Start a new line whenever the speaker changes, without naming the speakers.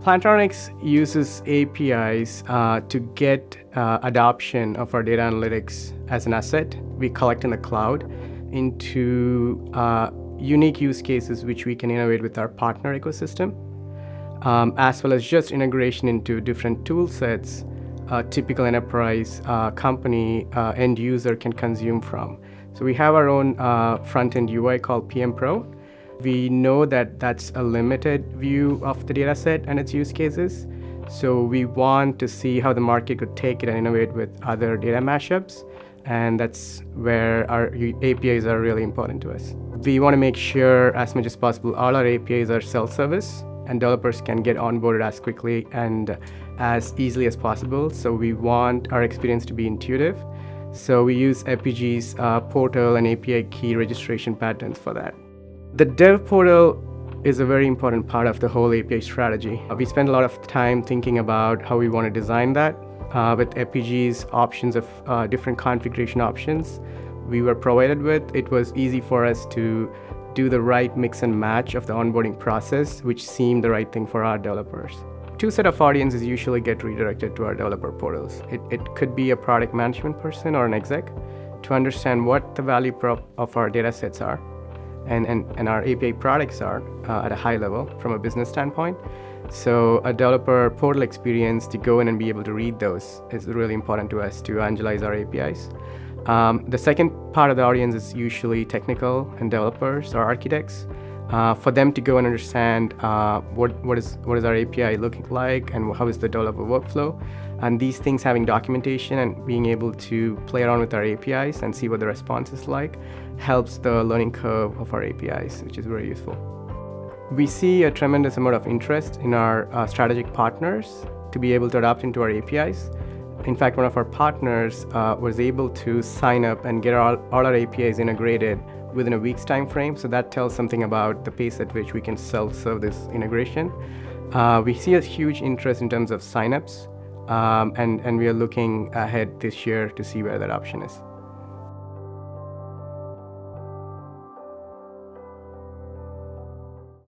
Plantronics uses APIs to get adoption of our data analytics as an asset we collect in the cloud into unique use cases which we can innovate with our partner ecosystem, as well as just integration into different tool sets a typical enterprise company end user can consume from. So we have our own front-end UI called PM Pro. We know that that's a limited view of the data set and its use cases. So we want to see how the market could take it and innovate with other data mashups. And that's where our APIs are really important to us. We want to make sure as much as possible all our APIs are self-service and developers can get onboarded as quickly and as easily as possible. So we want our experience to be intuitive. So we use Apigee's portal and API key registration patterns for that. The dev portal is a very important part of the whole API strategy. We spend a lot of time thinking about how we want to design that. With Apigee's options of different configuration options we were provided with, it was easy for us to do the right mix and match of the onboarding process, which seemed the right thing for our developers. Two sets of audiences usually get redirected to our developer portals. It could be a product management person or an exec to understand what the value prop of our data sets are and our API products are at a high level from a business standpoint. So a developer portal experience to go in and be able to read those is really important to us to evangelize our APIs. The second part of the audience is usually technical and developers or architects. For them to go and understand what is our API looking like and how is the developer workflow. And these things having documentation and being able to play around with our APIs and see what the response is like helps the learning curve of our APIs, which is very useful. We see a tremendous amount of interest in our strategic partners to be able to adopt into our APIs. In fact, one of our partners was able to sign up and get all our APIs integrated within a week's time frame. So that tells something about the pace at which we can self-serve this integration. We see a huge interest in terms of signups, and we are looking ahead this year to see where that option is.